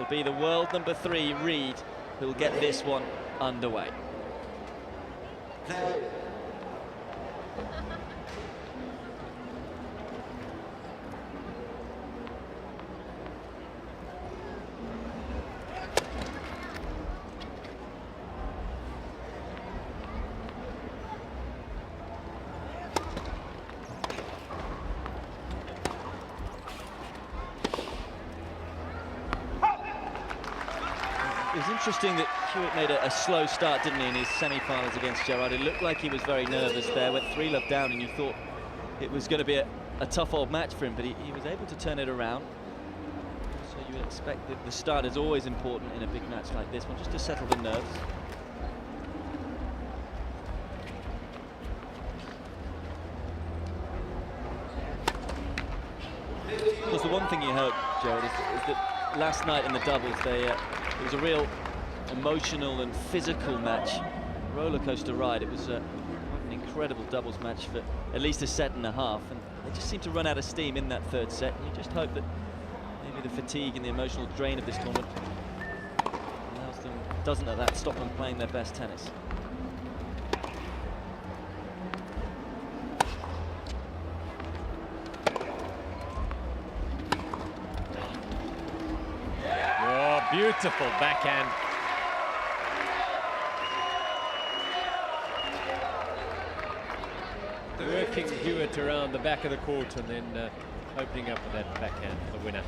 be the world number 3, REID, who'll get this one underway. It was interesting that HEWETT made a slow start, didn't he, in his semi-finals against Gerard. It looked like he was very nervous there, went 3-love down, and you thought it was going to be a tough old match for him, but he was able to turn it around. So you would expect that the start is always important in a big match like this one, just to settle the nerves. Because the one thing you heard, Gerald, is that last night in the doubles, it was a real emotional and physical match, roller coaster ride. It was an incredible doubles match for at least a set and a half, and they just seemed to run out of steam in that third set. And you just hope that maybe the fatigue and the emotional drain of this tournament doesn't let that stop them playing their best tennis. Beautiful backhand. Working HEWETT around the back of the court and then opening up with that backhand for the winner.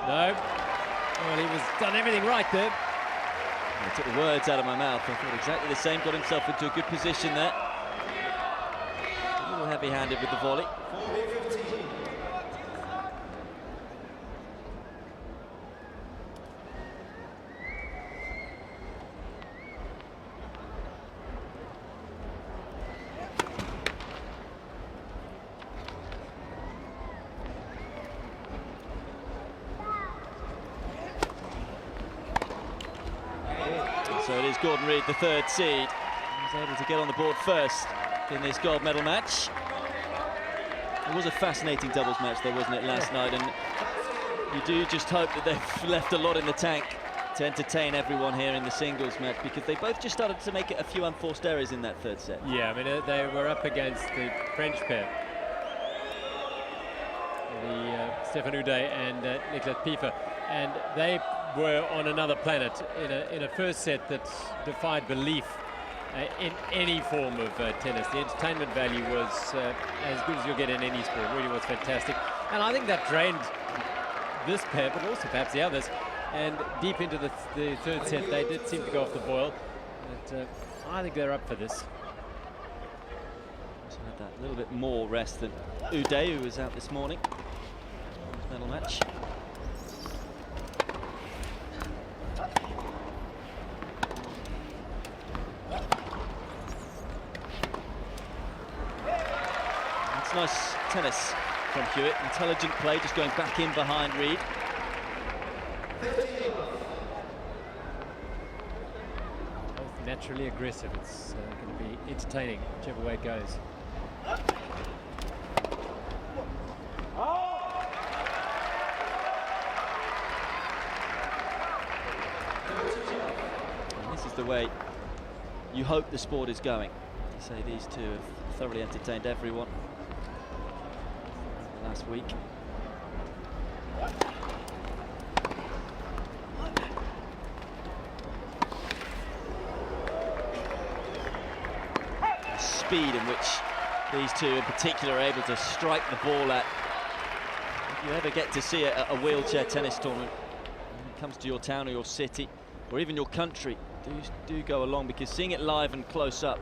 No. Well, he was done everything right there. I took the words out of my mouth. I thought exactly the same. Got himself into a good position there. A little heavy-handed with the volley. So it is Gordon REID, the third seed. He's able to get on the board first in this gold medal match. It was a fascinating doubles match though, wasn't it, last night? And you do just hope that they've left a lot in the tank to entertain everyone here in the singles match, because they both just started to make a few unforced errors in that third set. Yeah, I mean, they were up against the French pair. Stefan Uday and Nicolas Piefer. And they were on another planet in a first set that defied belief in any form of tennis. The entertainment value was as good as you'll get in any sport. It really was fantastic. And I think that drained this pair, but also perhaps the others. And deep into the third set, they did seem to go off the boil. But I think they're up for this. Also had that little bit more rest than Uday, who was out this morning. Medal match. That's nice tennis from HEWETT. Intelligent play, just going back in behind REID. Both naturally aggressive. It's going to be entertaining, whichever way it goes. The way you hope the sport is going. To say these two have thoroughly entertained everyone last week. The speed in which these two in particular are able to strike the ball at. If you ever get to see a wheelchair tennis tournament, when it comes to your town or your city or even your country, do go along, because seeing it live and close up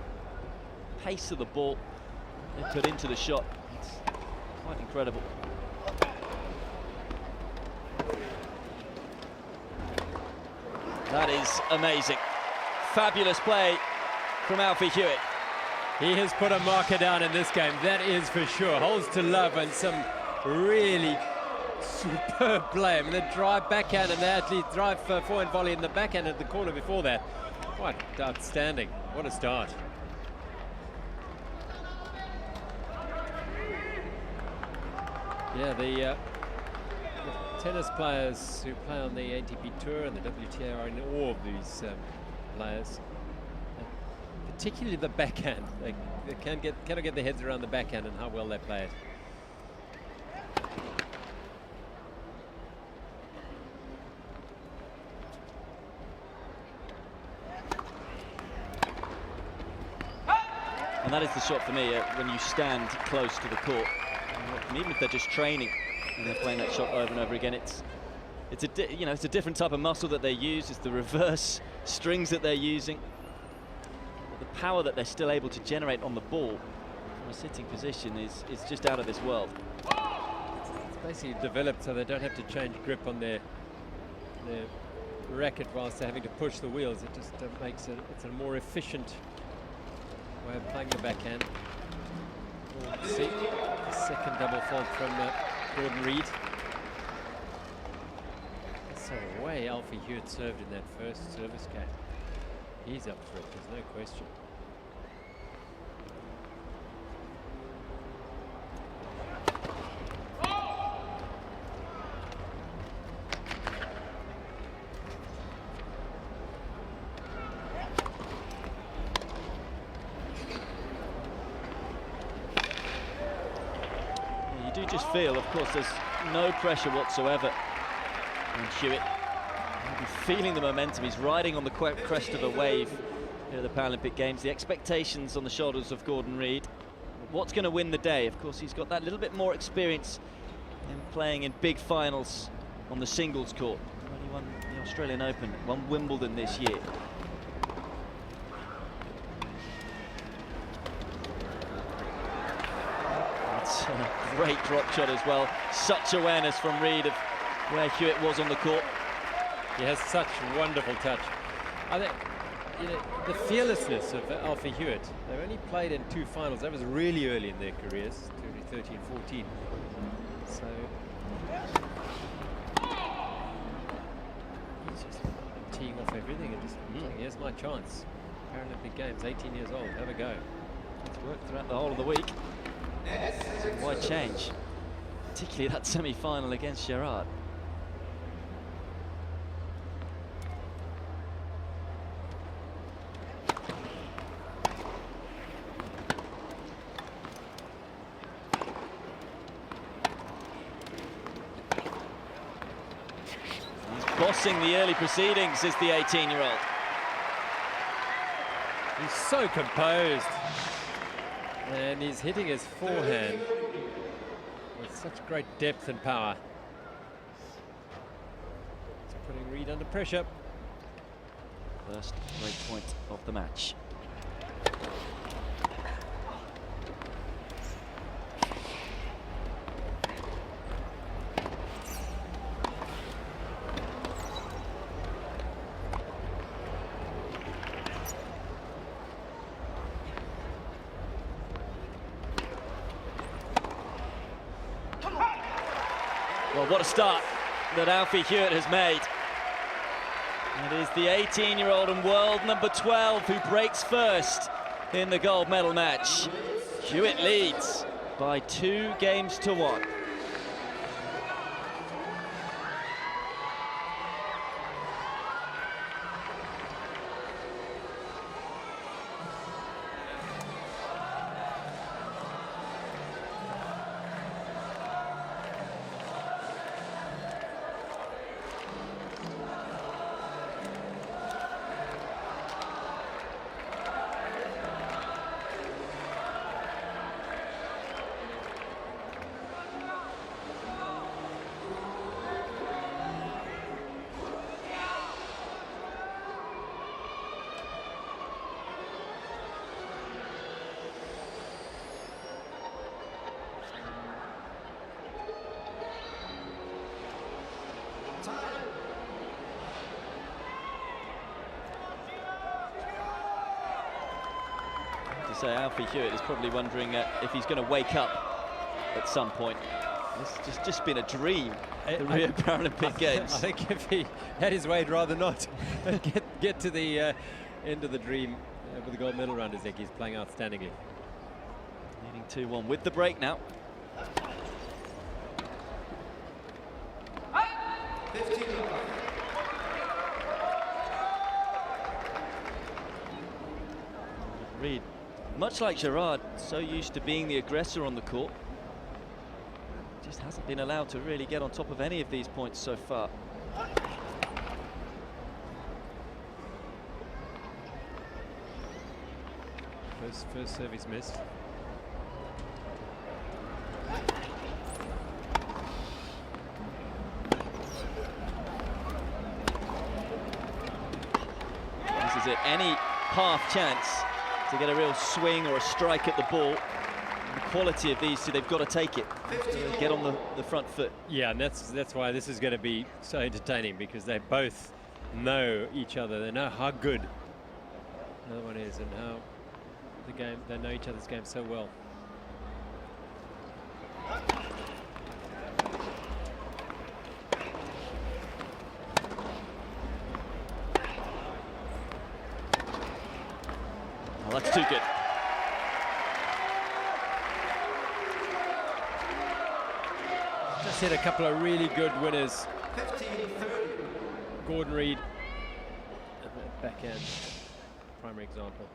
pace of the ball they put into the shot, it's quite incredible. That is amazing. Fabulous play from Alfie HEWETT. He has put a marker down in this game, that is for sure. Holds to love and some really superb play. I mean, they drive backhand and they actually drive forehand volley in the backhand at the corner before that. Quite outstanding. What a start. Yeah, the tennis players who play on the ATP Tour and the WTA are in awe of these players. Particularly the backhand. They cannot get their heads around the backhand and how well they play it. And that is the shot for me when you stand close to the court. And even if they're just training and they're playing that shot over and over again, it's a different type of muscle that they use. It's the reverse strings that they're using. But the power that they're still able to generate on the ball from a sitting position is just out of this world. It's basically developed so they don't have to change grip on their racket whilst they're having to push the wheels. It just makes it's a more efficient way of playing the backhand. We'll see the second double fault from Gordon REID. So the way Alfie HEWETT served in that first service game, he's up for it, there's no question. You do just feel, of course, there's no pressure whatsoever on HEWETT. He's feeling the momentum. He's riding on the crest of a wave here at the Paralympic Games. The expectations on the shoulders of Gordon REID. What's going to win the day? Of course, he's got that little bit more experience in playing in big finals on the singles court. He only won the Australian Open, won Wimbledon this year. A great drop shot as well. Such awareness from REID of where HEWETT was on the court. He has such wonderful touch. I think, the fearlessness of Alfie HEWETT. They've only played in 2 finals. That was really early in their careers, 2013, 14. So he's just teeing off everything and just thinking, here's my chance. Paralympic Games, 18 years old. Have a go. It's worked throughout the whole of the week. So why change? Particularly that semi-final against Gerard. He's bossing the early proceedings, is the 18-year-old. He's so composed. And he's hitting his forehand with such great depth and power. It's putting REID under pressure. First break point of the match. Well, what a start that Alfie HEWETT has made. It is the 18-year-old and world number 12 who breaks first in the gold medal match. HEWETT leads by 2 games to 1. say, Alfie HEWETT is probably wondering if he's going to wake up at some point. It's just been a dream, the Rio Paralympic Games. I think if he had his way, he'd rather not get to the end of the dream with the gold medal round. I think he's playing outstandingly. Leading 2-1 with the break now. REID, much like Gerard, so used to being the aggressor on the court, just hasn't been allowed to really get on top of any of these points so far. First service missed. This is it, any half chance to get a real swing or a strike at the ball. The quality of these two, they've got to take it. Get on the front foot. Yeah, and that's why this is going to be so entertaining, because they both know each other. They know how good the other one is and how the game, they know each other's game so well. Oh, that's too good. Just hit a couple of really good winners. Gordon REID, backhand, primary example.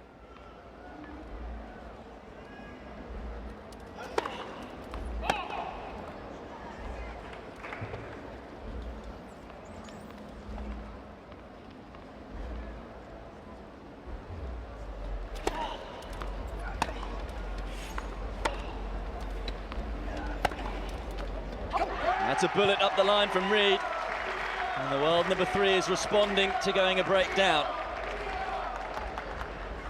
That's a bullet up the line from REID. And the world number 3 is responding to going a break down.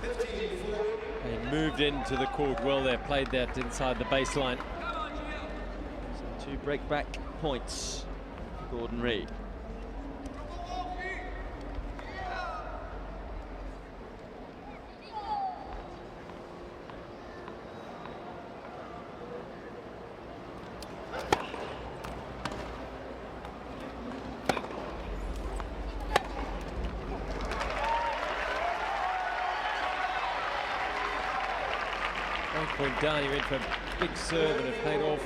They moved into the court well there, played that inside the baseline. So 2 break back points for Gordon REID. Point down, he went for a big serve and it paid off.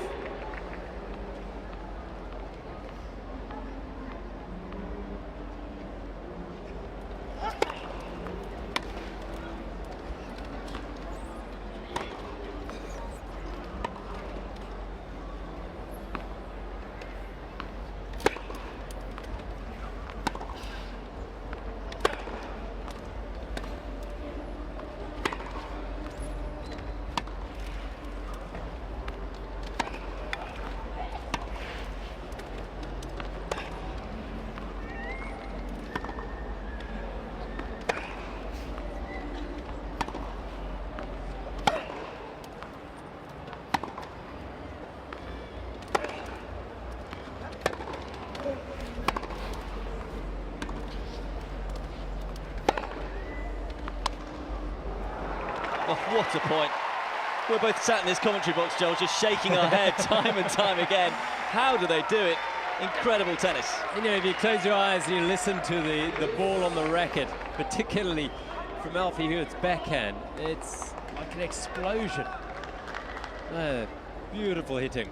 Oh, what a point. We're both sat in this commentary box, Joel, just shaking our head time and time again. How do they do it? Incredible tennis. You know, if you close your eyes and you listen to the ball on the racket, particularly from Alfie HEWETT's backhand, it's like an explosion. Beautiful hitting.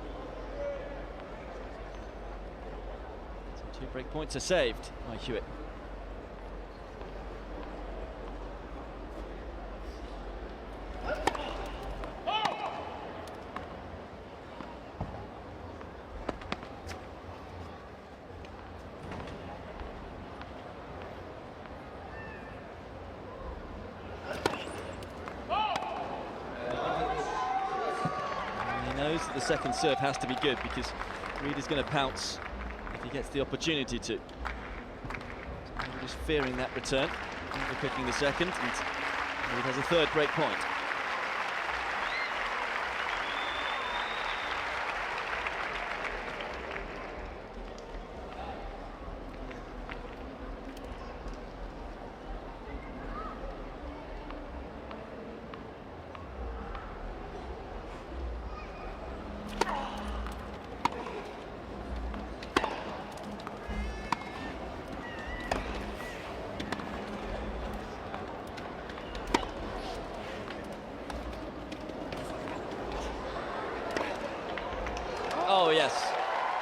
So 2 break points are saved by HEWETT. Knows that the second serve has to be good, because REID is going to pounce if he gets the opportunity to. So we're just fearing that return, picking the second, and REID has a 3rd break point.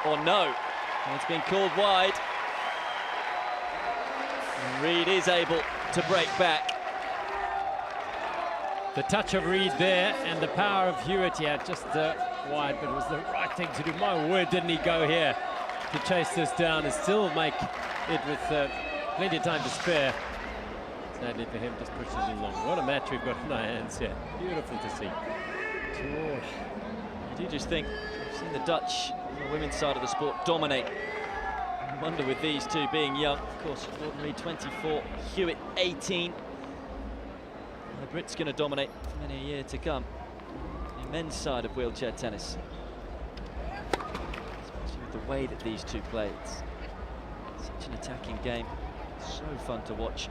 or no. And it's been called wide. And REID is able to break back. The touch of REID there and the power of HEWETT, yeah, just wide, but it was the right thing to do. My word, didn't he go here to chase this down and still make it with plenty of time to spare. Sadly for him, just pushes it along. What a match we've got in our hands here. Beautiful to see. You do just think, we've seen the Dutch on the women's side of the sport dominate. I wonder with these two being young, of course, Gordon REID 24, HEWETT 18. The Brits going to dominate for many a year to come. The men's side of wheelchair tennis. Especially with the way that these two play. It's such an attacking game. So fun to watch.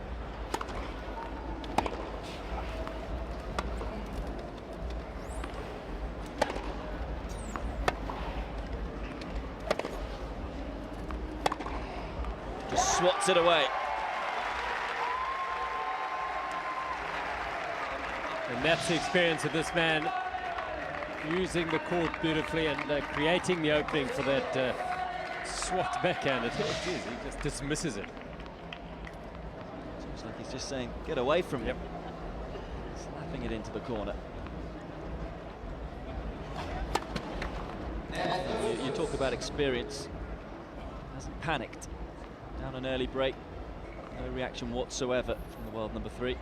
Just swats it away. And that's the experience of this man, using the court beautifully and creating the opening for that swat backhand. It is, he just dismisses it. Seems like he's just saying, get away from him. Slapping it into the corner. You talk about experience. Hasn't panicked. Down an early break. No reaction whatsoever from the world number 3.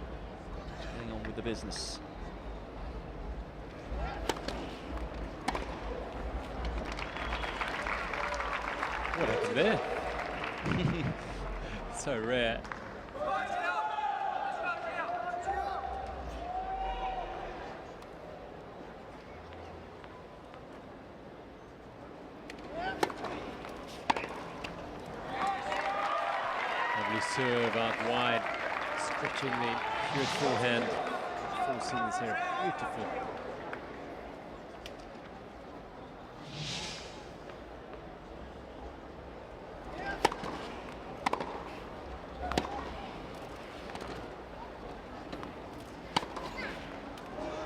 Getting on with the business. What happened there? So rare. Lovely serve out wide, stretching the HEWETT forehand, forcing this here. Beautiful.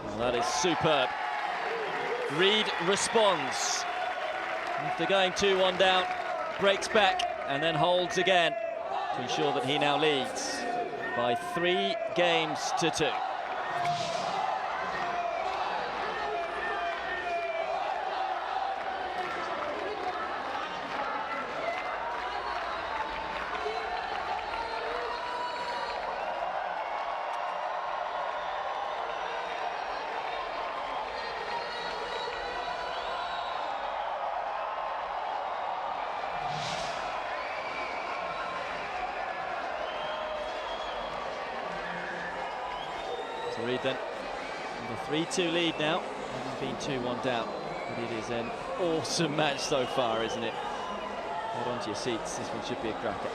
Well, that is superb. REID responds. After going 2-1 down, breaks back and then holds again to ensure that he now leads by 3 games to 2. So REID then with a 3-2 lead now, having been 2-1 down. But it is an awesome match so far, isn't it? Hold on to your seats, this one should be a cracker.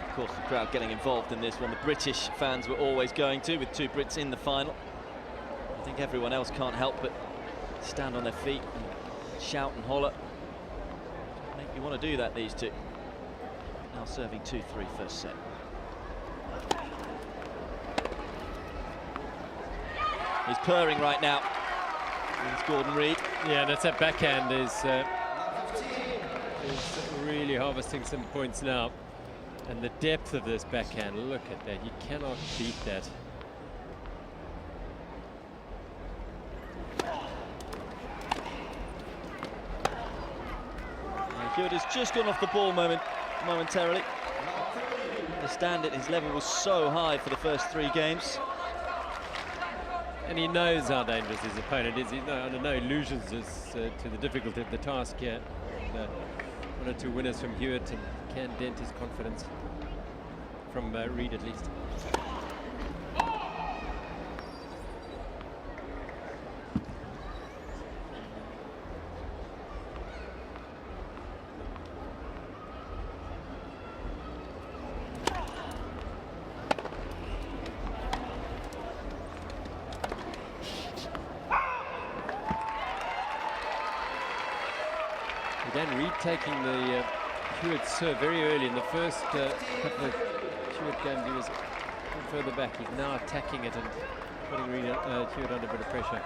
Of course, the crowd getting involved in this one. The British fans were always going to, with 2 Brits in the final. I think everyone else can't help but stand on their feet and shout and holler. Make you want to do that, these two. Now serving 2-3 first set. He's purring right now. It's Gordon REID. Yeah, that's that backhand is really harvesting some points now. And the depth of this backhand, look at that. You cannot beat that. HEWETT has just gone off the ball momentarily. I understand it, his level was so high for the first 3 games. And he knows how dangerous his opponent is. He's under no illusions as to the difficulty of the task here. And, 1 or 2 winners from HEWETT and can dent his confidence from REID at least. again, REID taking the HEWETT serve very early in the first couple of HEWETT games. He was further back. He's now attacking it and putting HEWETT under a bit of pressure.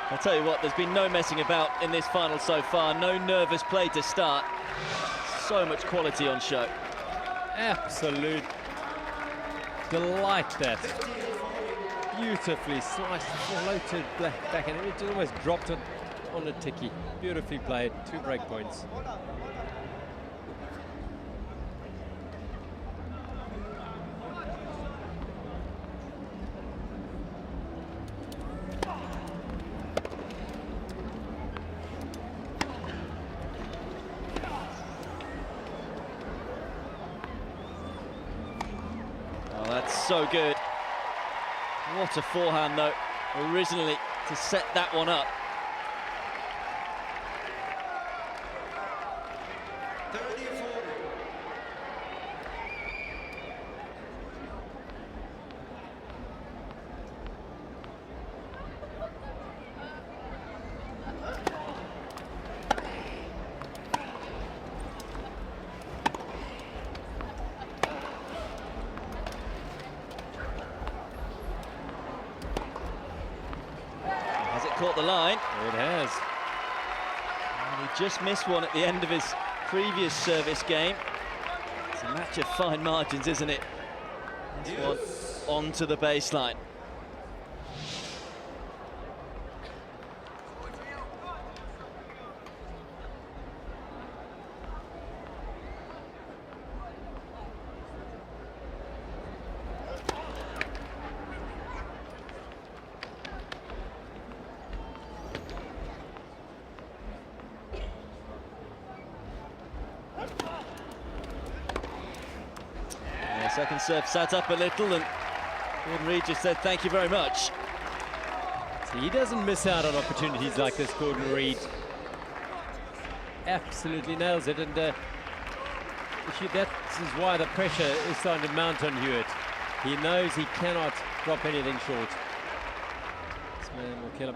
I'll tell you what, there's been no messing about in this final so far. No nervous play to start. So much quality on show. Absolute delight, that. Beautifully sliced, floated back, and it almost dropped it on the ticky. Beautifully played, 2 break points. That's so good. What a forehand, though, originally, to set that one up. Caught the line. It has. And he just missed one at the end of his previous service game. It's a match of fine margins, isn't it? This one onto the baseline. Second serve sat up a little, and Gordon REID just said thank you very much. So he doesn't miss out on opportunities like this, Gordon REID. Absolutely nails it, and that is why the pressure is starting to mount on HEWETT. He knows he cannot drop anything short. This man will kill him.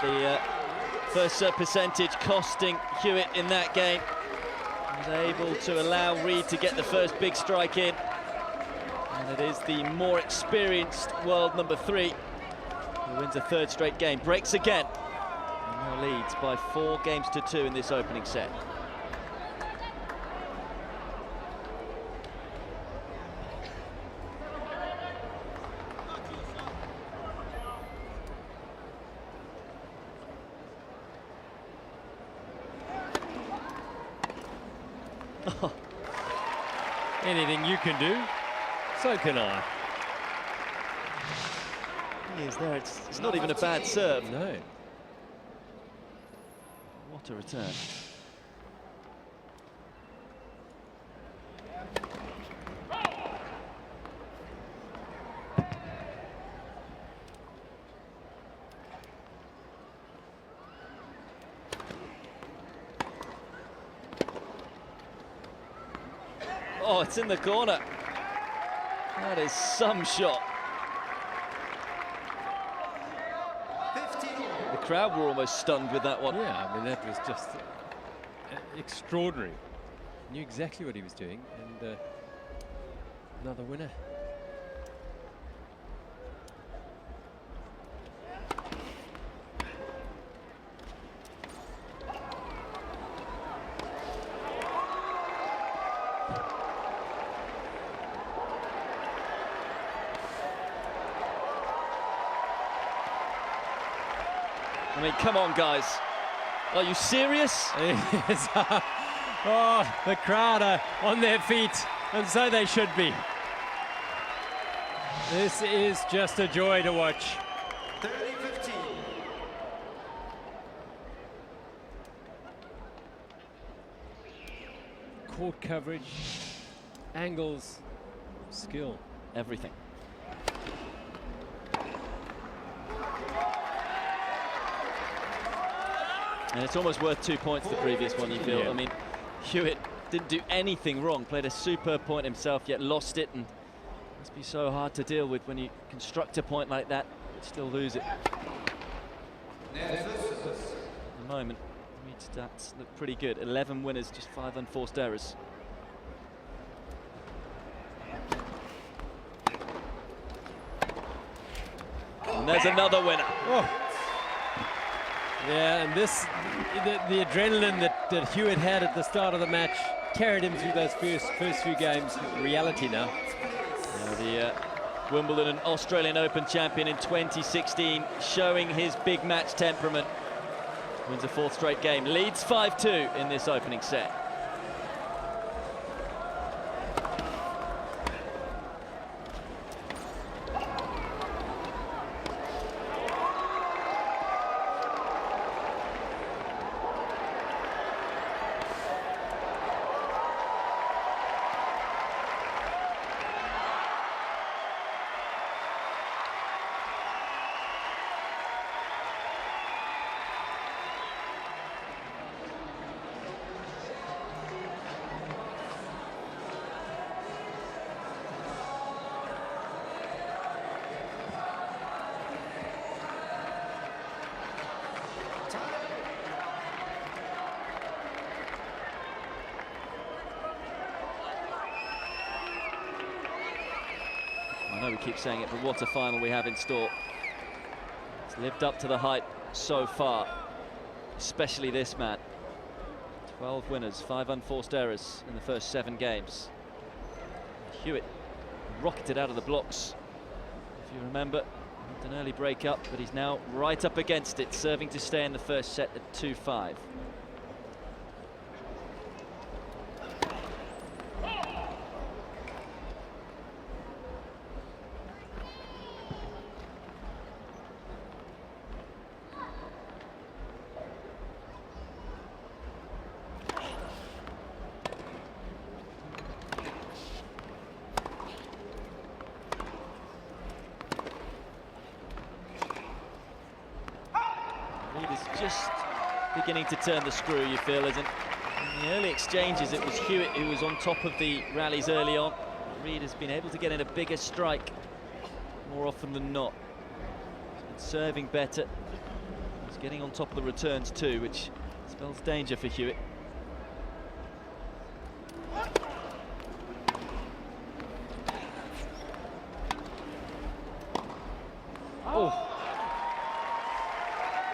The first serve percentage costing HEWETT in that game. Was able to allow REID to get the first big strike in. And it is the more experienced world number 3 who wins a 3rd straight game. Breaks again. And now leads by 4 games to 2 in this opening set. Anything you can do, so can I. He is there. It's not even a bad serve. No. What a return. Oh, it's in the corner. That is some shot. The crowd were almost stunned with that one. Yeah, I mean, that was just extraordinary. Knew exactly what he was doing, and another winner. I mean, come on, guys. Are you serious? Yes. Oh, the crowd are on their feet And so they should be. This is just a joy to watch. 30-15. Court coverage, angles, skill. Everything. And it's almost worth 2 points, the previous one, you feel. Yeah. I mean, HEWETT didn't do anything wrong, played a superb point himself, yet lost it, and it must be so hard to deal with when you construct a point like that, still lose it. At the moment, REID stats look pretty good. 11 winners, just 5 unforced errors. And there's another winner. Oh. Yeah, and this, the adrenaline that HEWETT had at the start of the match carried him through those first few games. Reality now. The Wimbledon and Australian Open champion in 2016, showing his big match temperament. Wins a 4th straight game, leads 5-2 in this opening set. I know we keep saying it, but what a final we have in store. It's lived up to the hype so far, especially this man. 12 winners, 5 unforced errors in the first 7 games. HEWETT rocketed out of the blocks, if you remember. An early break up, but he's now right up against it, serving to stay in the first set at 2-5. REID is just beginning to turn the screw, you feel, isn't it? In the early exchanges, it was HEWETT who was on top of the rallies early on. REID has been able to get in a bigger strike more often than not. He's been serving better. He's getting on top of the returns too, which spells danger for HEWETT.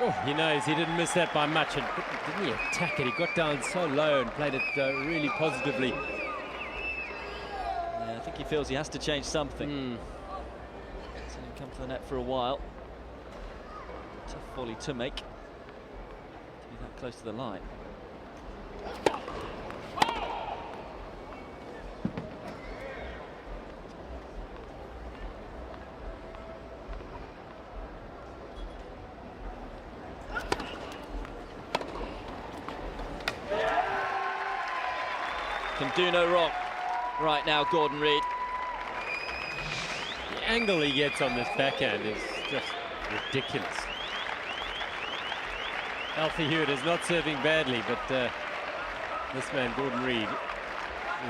Oh, he knows he didn't miss that by much, and didn't he attack it? He got down so low and played it really positively. Yeah, I think he feels he has to change something. Seen him come to the net for a while. Tough volley to make. To be that close to the line. Can do no wrong right now, Gordon REID. The angle he gets on this backhand is just ridiculous. Alfie HEWETT is not serving badly, but this man, Gordon REID,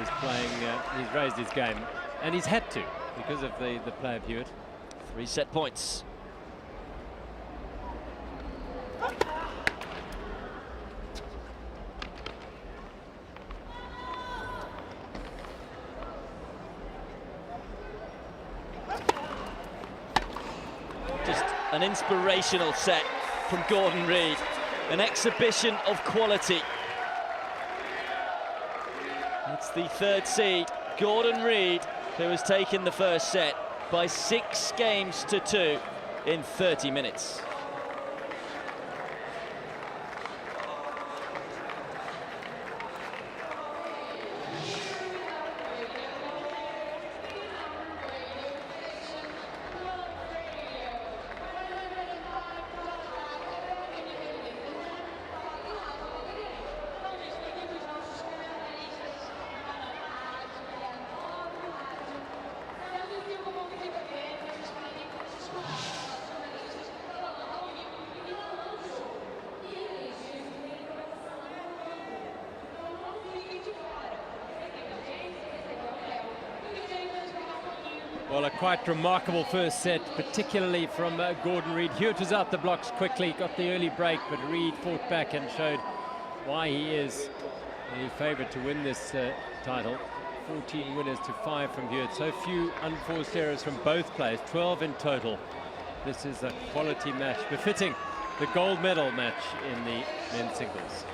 is playing, he's raised his game, and he's had to, because of the play of HEWETT. 3 set points. Just an inspirational set from Gordon REID. An exhibition of quality. It's the 3rd seed, Gordon REID, who has taken the first set by 6 games to 2 in 30 minutes. Well, a quite remarkable first set, particularly from Gordon Reid. HEWETT was out the blocks quickly, got the early break, but Reid fought back and showed why he is the favourite to win this title. 14 winners to 5 from HEWETT. So few unforced errors from both players, 12 in total. This is a quality match, befitting the gold medal match in the men's singles.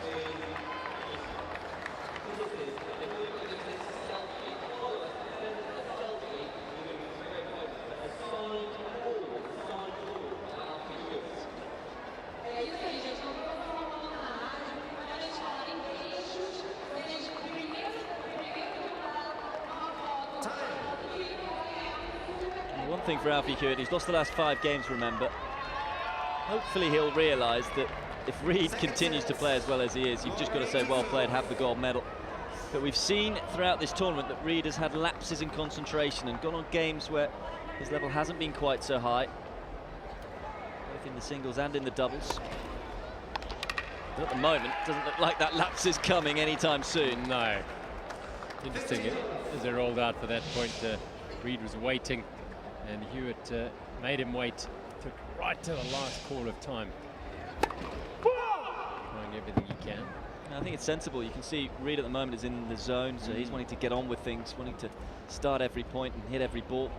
One thing for Alfie HEWETT, he's lost the last 5 games, remember. Hopefully he'll realise that if Reid continues to play as well as he is, you've just got to say well played, have the gold medal. But we've seen throughout this tournament that Reid has had lapses in concentration and gone on games where his level hasn't been quite so high, both in the singles and in the doubles. But at the moment, it doesn't look like that lapse is coming anytime soon. No. Interesting, as they rolled out for that point, Reid was waiting, and HEWETT made him wait, took right to the last call of time. Trying everything he can. I think it's sensible. You can see Reid at the moment is in the zone, so he's wanting to get on with things, wanting to start every point and hit every ball.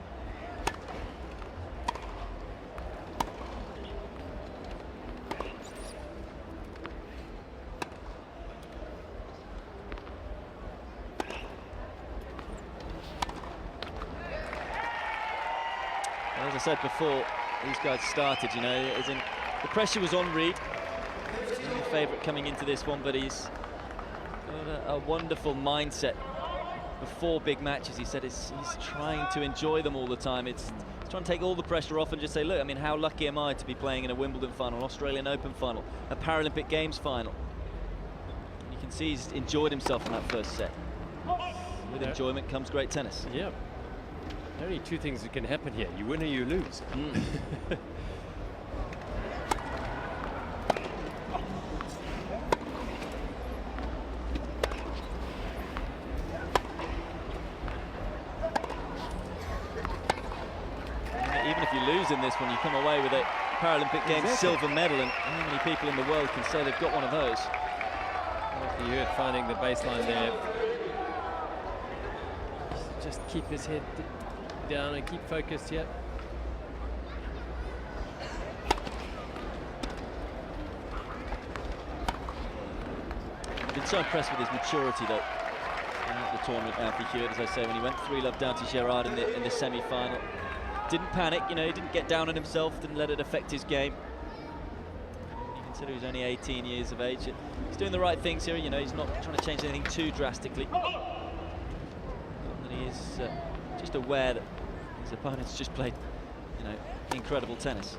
As I said before, these guys started, you know, as in the pressure was on Reid. The favourite coming into this one, but he's got a wonderful mindset before big matches. He said he's trying to enjoy them all the time. He's trying to take all the pressure off and just say, look, I mean, how lucky am I to be playing in a Wimbledon final, an Australian Open final, a Paralympic Games final. And you can see he's enjoyed himself in that first set. With enjoyment comes great tennis. Yeah. Only 2 things that can happen here. You win or you lose. Even if you lose in this one, you come away with a Paralympic Games silver medal, and how many people in the world can say they've got one of those? HEWETT finding the baseline there. Just keep his head down and keep focused here. I've been so impressed with his maturity though throughout the tournament, Alfie HEWETT, as I say, when he went 3-love down to Gerard in the semi-final. Didn't panic, you know, he didn't get down on himself, didn't let it affect his game. You consider he's only 18 years of age. He's doing the right things here, you know, he's not trying to change anything too drastically. And he is just aware that his opponent's just played, you know, incredible tennis.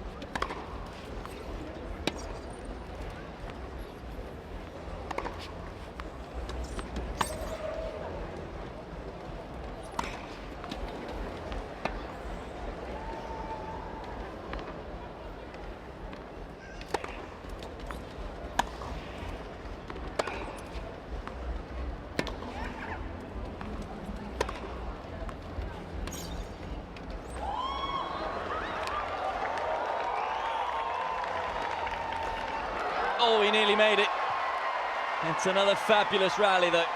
Oh, he nearly made it. It's another fabulous rally, though.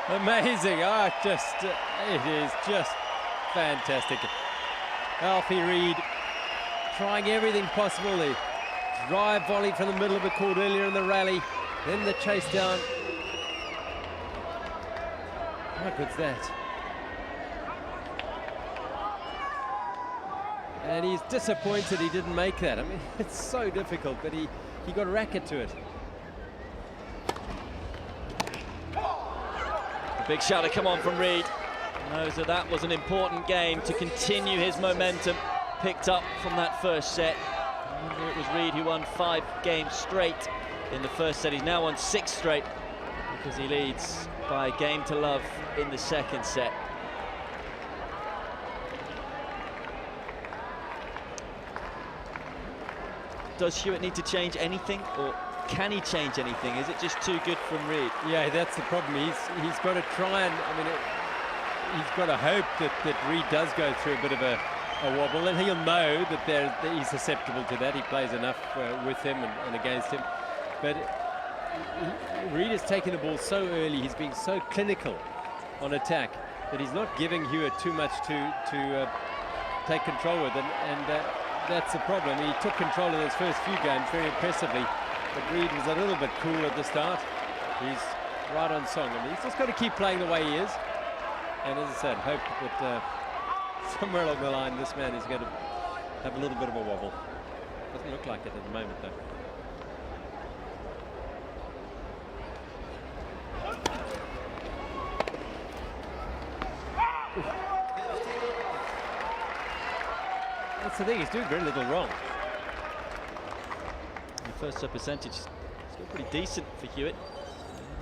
Amazing. It is just fantastic. Alfie Reid trying everything possible. The drive volley from the middle of the court earlier in the rally, then the chase down. How good's that? And he's disappointed he didn't make that. I mean, it's so difficult, but he got a racket to it. A big shot to come on from Reid. Knows that that was an important game to continue his momentum picked up from that first set. Remember, it was Reid who won 5 games straight in the first set. He's now won 6 straight because he leads by a game to love in the second set. Does HEWETT need to change anything, or can he change anything? Is it just too good from Reid? Yeah, that's the problem. He's got to try and, I mean, he's got to hope that Reid does go through a bit of a wobble, and he'll know that he's susceptible to that. He plays enough with him and against him. But Reid has taken the ball so early, he's being so clinical on attack that he's not giving HEWETT too much to take control with, and that's the problem. He took control in his first few games very impressively, but Reid was a little bit cool at the start. He's right on song, and he's just got to keep playing the way he is. And as I said, hope that somewhere along the line this man is going to have a little bit of a wobble. Doesn't look like it at the moment, though. That's the thing, he's doing very little wrong. The first up percentage is still pretty decent for HEWETT.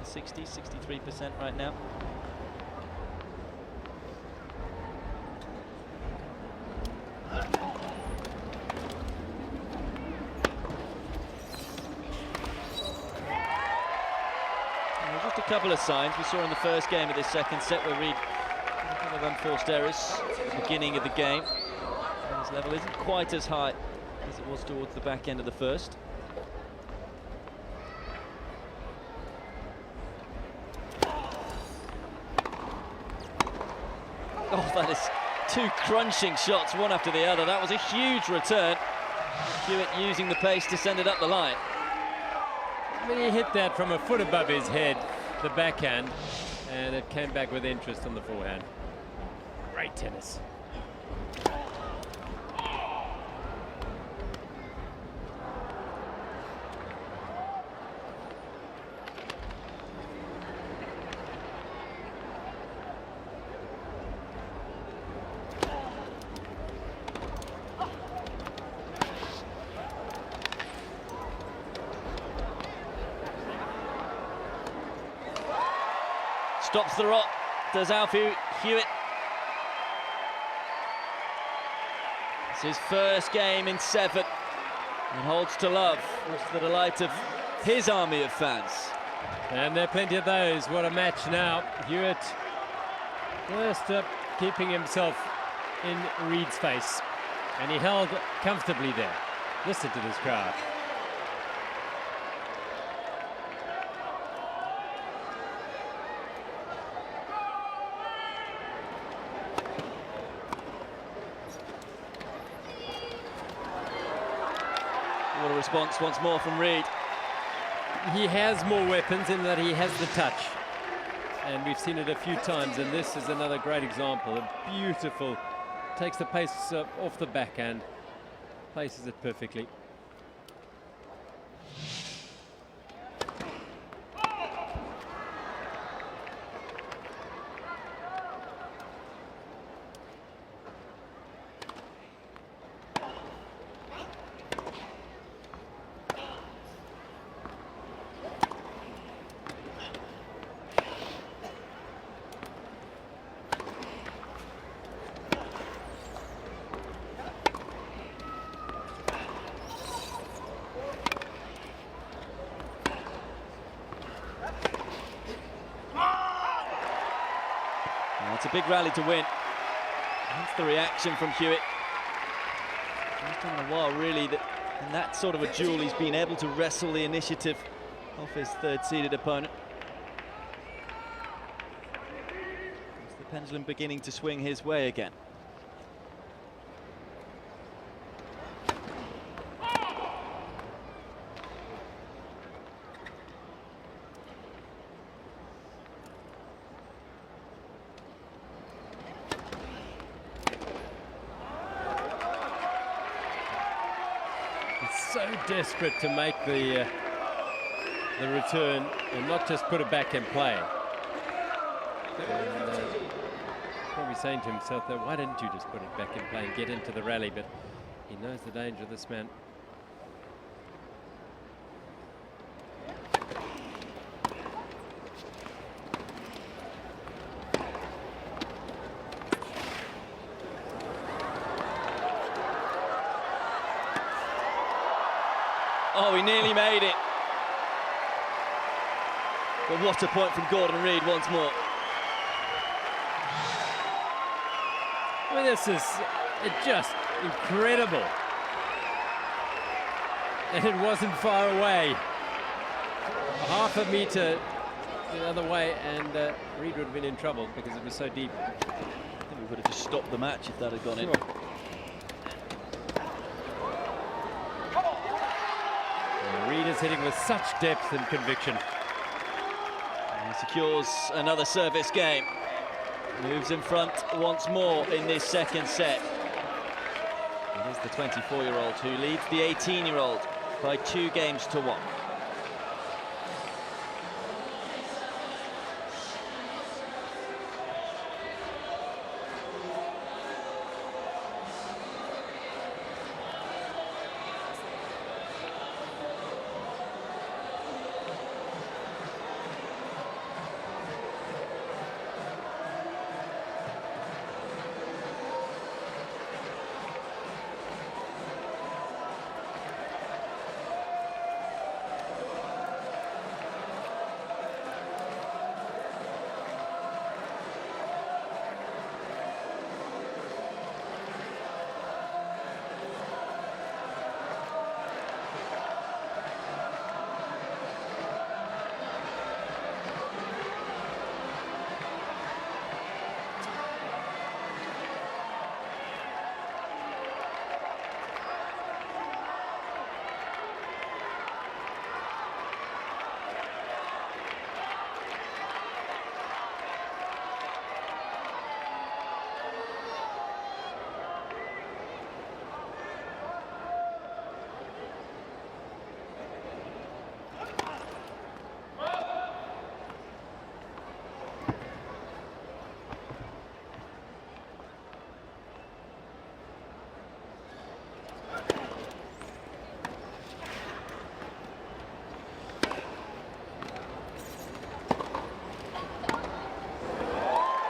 63% right now. Just a couple of signs we saw in the first game of this second set where Reid had a couple of unforced errors at the beginning of the game. His level isn't quite as high as it was towards the back end of the first. Oh, that is two crunching shots, one after the other. That was a huge return. HEWETT using the pace to send it up the line. I mean, he hit that from a foot above his head, the backhand, and it came back with interest on the forehand. Great tennis. Stops the rot, does Alfie. HEWETT. It's his first game in 7 and holds to love, much to the delight of his army of fans. And there are plenty of those. What a match now. HEWETT just keeping himself in Reid's face, and he held comfortably there. Listen to this crowd. What a response once more from Reid. He has more weapons in that he has the touch, and we've seen it a few times, and this is another great example. A beautiful, takes the pace off the backhand, places it perfectly. It's a big rally to win. That's the reaction from HEWETT. It's been a while, really, that in that sort of a duel he's been able to wrestle the initiative off his third-seeded opponent. It's the pendulum beginning to swing his way again. So desperate to make the return and not just put it back in play. And, probably saying to himself that, why didn't you just put it back in play and get into the rally? But he knows the danger of this man. Oh, he nearly made it. But what a point from Gordon Reid once more. I mean, this is just incredible. And it wasn't far away. Half a meter the other way, and Reid would have been in trouble because it was so deep. I think we would have just stopped the match if that had gone in. Reid is hitting with such depth and conviction. And he secures another service game. Moves in front once more in this second set. It is the 24-year-old who leads the 18-year-old by 2 games to 1.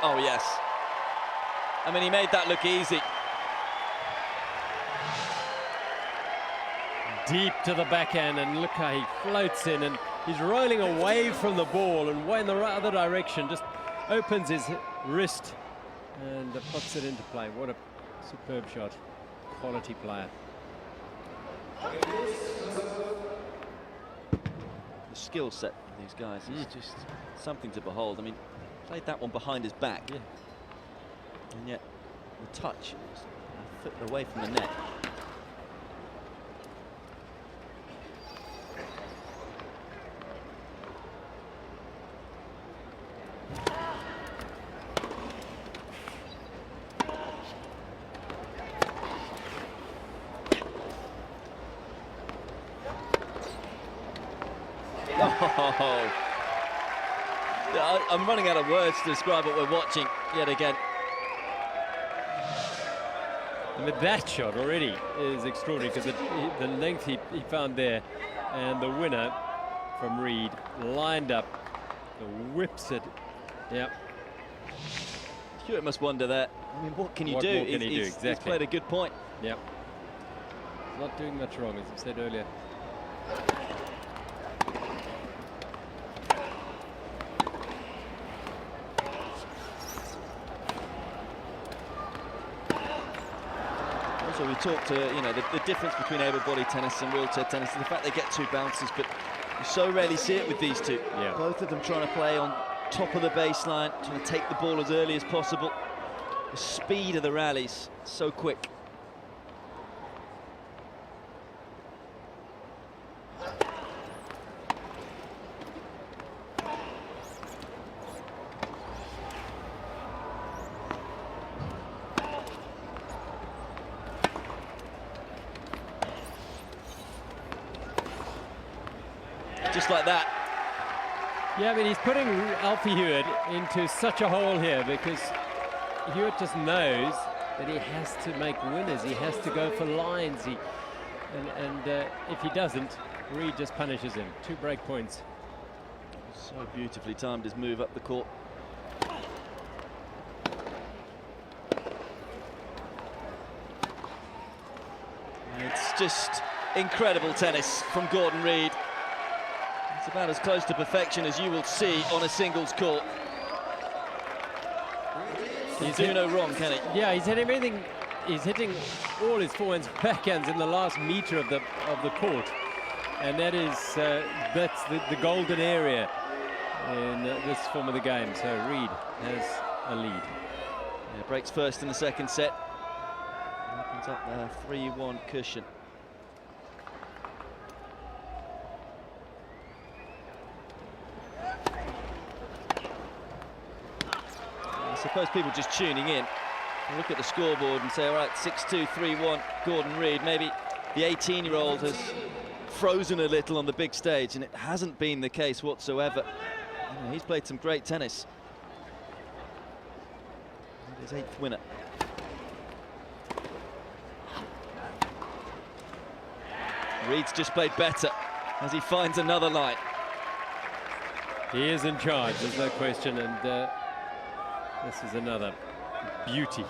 Oh, yes. I mean, he made that look easy. Deep to the backhand, and look how he floats in, and he's rolling away from the ball and way in the other direction, just opens his wrist and puts it into play. What a superb shot. Quality player. The skill set of these guys is just something to behold. I mean, played that one behind his back. Yeah. And yet, the touch is a foot away from the net. Oh. I'm running out of words to describe what we're watching yet again. I mean, that shot already is extraordinary, because the length he found there, and the winner from Reid lined up, whips it. Yep. HEWETT must wonder that. I mean, what can you do? What can he do? Exactly. He's played a good point. Yep. Not doing much wrong, as I said earlier. So we talked to, you know, the difference between able-bodied tennis and wheelchair tennis, and the fact they get 2 bounces, but you so rarely see it with these two. Yeah. Both of them trying to play on top of the baseline, trying to take the ball as early as possible. The speed of the rallies, so quick. Just like that. Yeah, I mean, he's putting Alfie HEWETT into such a hole here, because HEWETT just knows that he has to make winners. He has to go for lines. If he doesn't, Reid just punishes him. 2 break points. So beautifully timed his move up the court. It's just incredible tennis from Gordon Reid. It's about as close to perfection as you will see on a singles court. Can do no wrong, can he? Yeah, he's hitting everything. He's hitting all his forehands, backhands in the last meter of the court, and that is that's the golden area in this form of the game. So REID has a lead. Yeah, breaks first in the second set. Opens up a 3-1 cushion. I suppose people just tuning in look at the scoreboard and say, all right, 6-2, 3-1, Gordon REID. Maybe the 18-year-old has frozen a little on the big stage, and it hasn't been the case whatsoever. You know, he's played some great tennis. His 8th winner. REID's just played better as he finds another line. He is in charge, there's no question, and this is another beauty.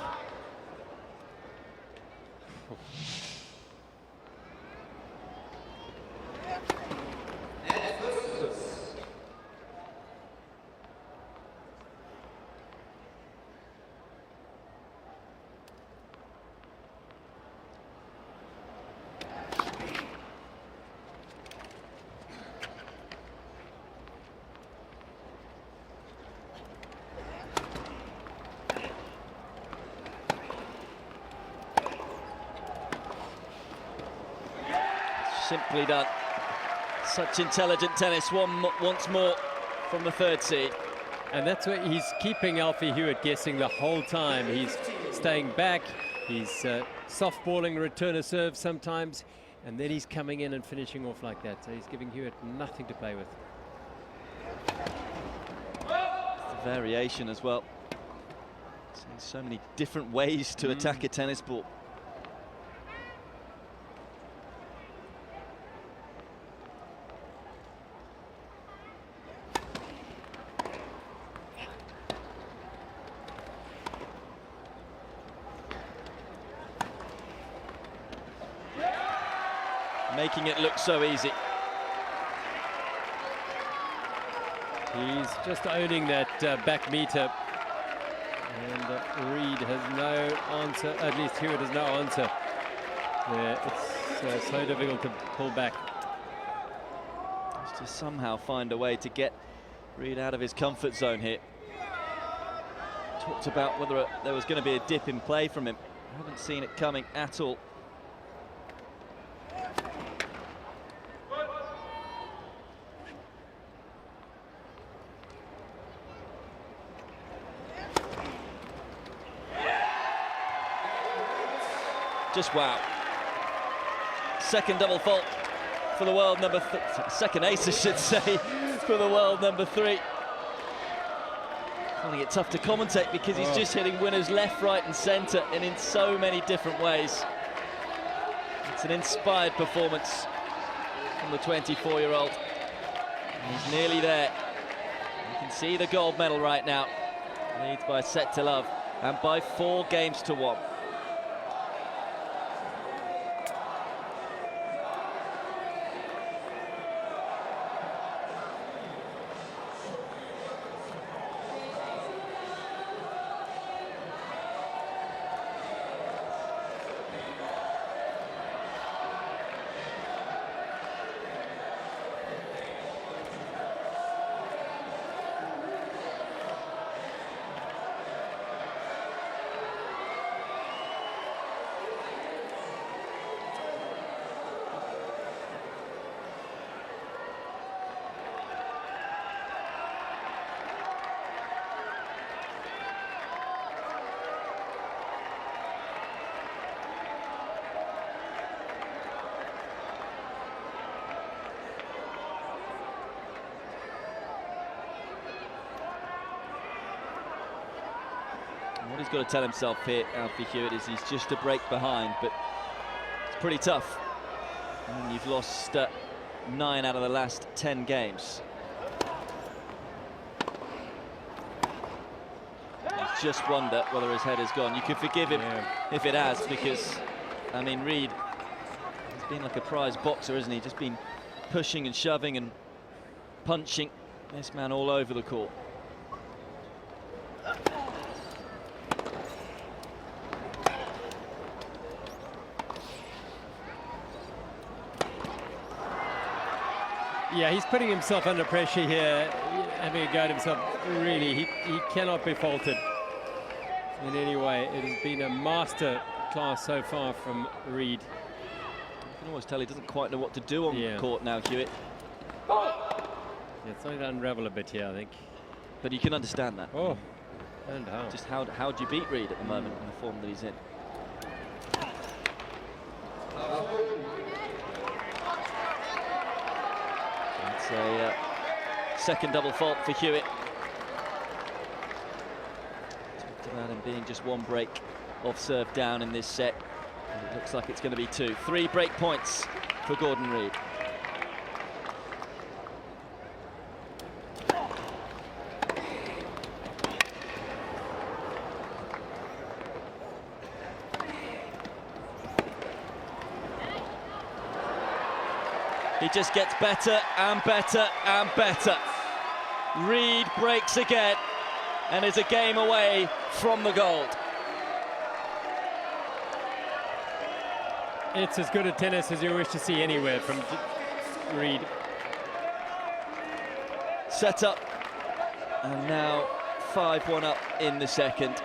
Simply done. Such intelligent tennis, once more from the 3rd seed. And that's where he's keeping Alfie HEWETT guessing the whole time. He's staying back, he's soft-balling return a serve sometimes, and then he's coming in and finishing off like that. So he's giving HEWETT nothing to play with. The variation as well. So many different ways to attack a tennis ball. Making it look so easy. He's just owning that back meter, and REID has no answer, at least HEWETT has no answer. It's so difficult to pull back. Just to somehow find a way to get REID out of his comfort zone here. Talked about whether there was going to be a dip in play from him. I haven't seen it coming at all. Just wow. Second double fault for the world number second ace, I should say, for the world number 3. Finding it tough to commentate because he's just hitting winners left, right and centre and in so many different ways. It's an inspired performance from the 24-year-old. He's nearly there. You can see the gold medal right now. Leads by a set to love and by 4 games to 1. What he's got to tell himself here, Alfie HEWETT, is he's just a break behind, but it's pretty tough. And you've lost 9 out of the last 10 games. You just wonder whether his head has gone. You could forgive him if it has, because, I mean, REID has been like a prize boxer, isn't he? Just been pushing and shoving and punching this man all over the court. Yeah, he's putting himself under pressure here, having a go at himself. Really, he cannot be faulted in any way. It has been a master class so far from Reid. You can almost tell he doesn't quite know what to do on court now, Hewitt. Yeah, it's starting to unravel a bit here, I think. But you can understand that. Oh, and how? Just how do you beat Reid at the moment in the form that he's in? It's a second double fault for Hewitt. Talked about him being just one break off serve down in this set. And it looks like it's going to be 2. 3 break points for Gordon Reid. He just gets better and better and better. Reid breaks again and is a game away from the gold. It's as good a tennis as you wish to see anywhere from Reid. Set up, and now 5-1 up in the second.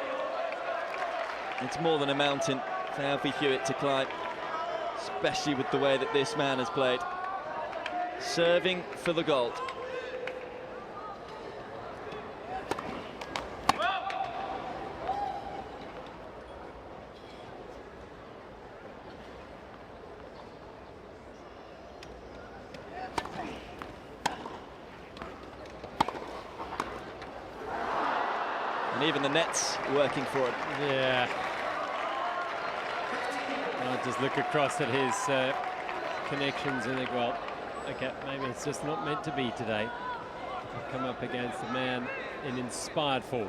It's more than a mountain for Alfie Hewitt to climb, especially with the way that this man has played. Serving for the gold. And even the net's working for him. Yeah. I'll just look across at his connections and think, well, okay, maybe it's just not meant to be today. I've come up against a man in inspired form.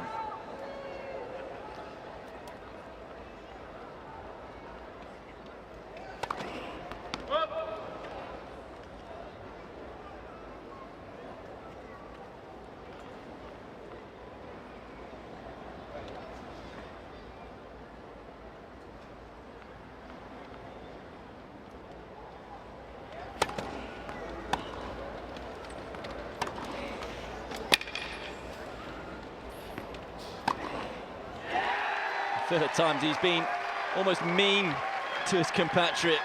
Third times he's been almost mean to his compatriot.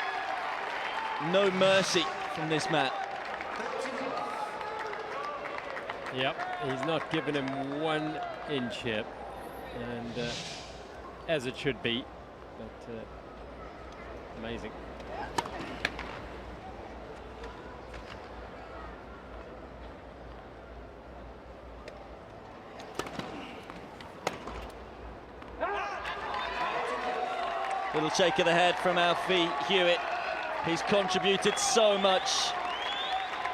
No mercy from this man. Yep, he's not given him 1 inch here, and as it should be, but amazing. Little shake of the head from Alfie Hewitt. He's contributed so much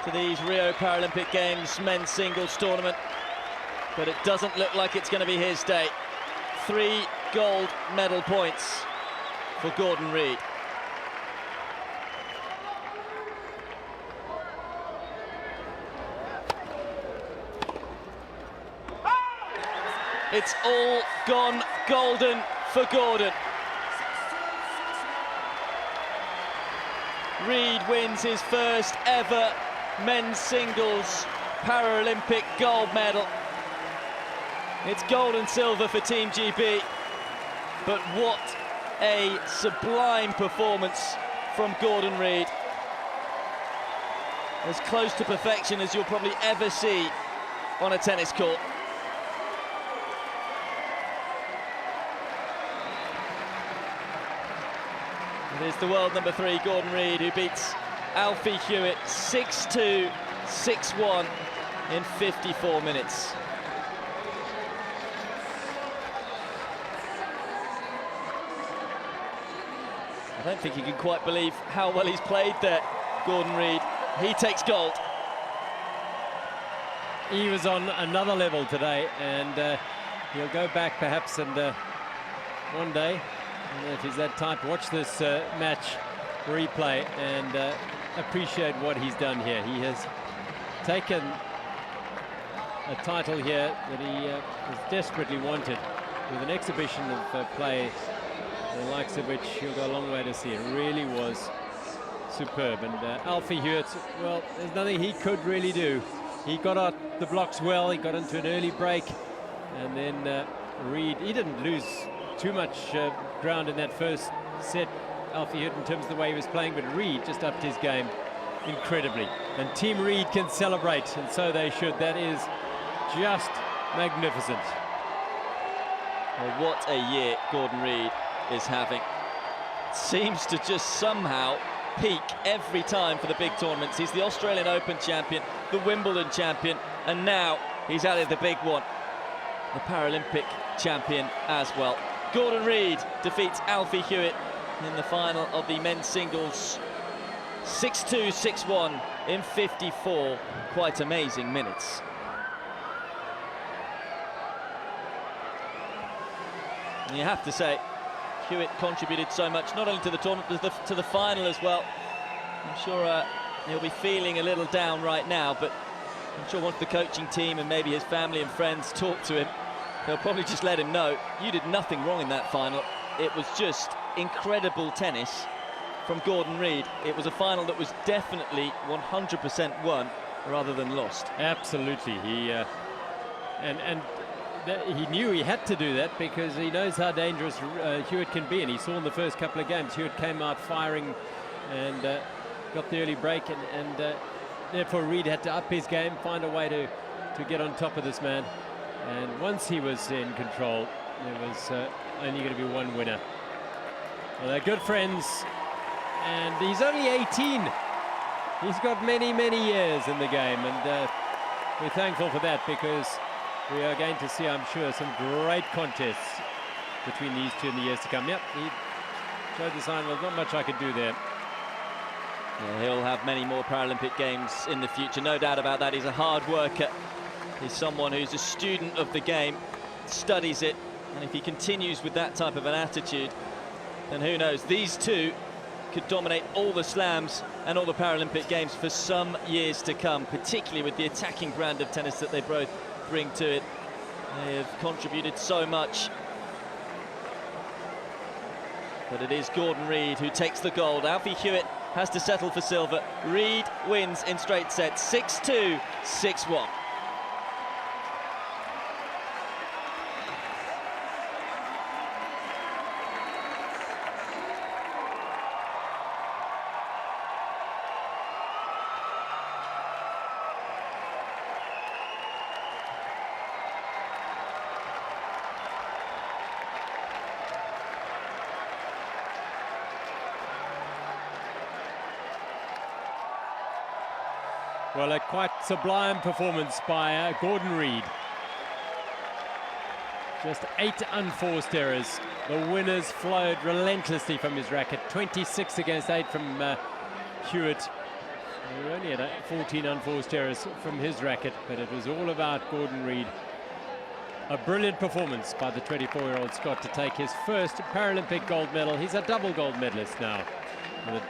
to these Rio Paralympic Games men's singles tournament, but it doesn't look like it's going to be his day. 3 gold medal points for Gordon Reid. It's all gone golden for Gordon. Reid wins his first ever men's singles Paralympic gold medal. It's gold and silver for Team GB, but what a sublime performance from Gordon Reid. As close to perfection as you'll probably ever see on a tennis court. It is the world number 3, Gordon Reid, who beats Alfie Hewitt 6-2, 6-1 in 54 minutes. I don't think you can quite believe how well he's played there, Gordon Reid. He takes gold. He was on another level today, and he'll go back perhaps and one day, if he's that type, watch this match replay and appreciate what he's done here. He has taken a title here that he has desperately wanted with an exhibition of play, the likes of which he'll go a long way to see. It really was superb. And Alfie HEWETT, well, there's nothing he could really do. He got out the blocks well, he got into an early break, and then REID, he didn't lose too much ground in that first set, Alfie HEWETT, in terms of the way he was playing, but REID just upped his game incredibly. And Team REID can celebrate, and so they should. That is just magnificent. Well, what a year Gordon REID is having. Seems to just somehow peak every time for the big tournaments. He's the Australian Open champion, the Wimbledon champion, and now he's added the big one, the Paralympic champion as well. Gordon REID defeats Alfie HEWETT in the final of the men's singles 6-2, 6-1 in 54 quite amazing minutes. And you have to say, HEWETT contributed so much, not only to the tournament, but to the final as well. I'm sure he'll be feeling a little down right now, but I'm sure once the coaching team and maybe his family and friends talk to him, they'll probably just let him know, you did nothing wrong in that final. It was just incredible tennis from Gordon REID. It was a final that was definitely 100% won rather than lost. Absolutely. He knew he had to do that because he knows how dangerous HEWETT can be, and he saw in the first couple of games HEWETT came out firing and got the early break, and therefore REID had to up his game, find a way to get on top of this man. And once he was in control, there was only going to be one winner. Well, they're good friends, and he's only 18. He's got many, many years in the game, and we're thankful for that, because we are going to see, I'm sure, some great contests between these two in the years to come. Yep, he showed the sign, well, not much I could do there. Yeah, he'll have many more Paralympic Games in the future, no doubt about that. He's a hard worker. He's someone who's a student of the game, studies it, and if he continues with that type of an attitude, then who knows, these two could dominate all the slams and all the Paralympic Games for some years to come, particularly with the attacking brand of tennis that they both bring to it. They have contributed so much. But it is Gordon REID who takes the gold. Alfie HEWETT has to settle for silver. REID wins in straight sets, 6-2, 6-1. Well, a quite sublime performance by Gordon REID. Just 8 unforced errors. The winners flowed relentlessly from his racket. 26 against 8 from HEWETT. He only had 14 unforced errors from his racket, but it was all about Gordon REID. A brilliant performance by the 24-year-old Scot to take his first Paralympic gold medal. He's a double gold medalist now, with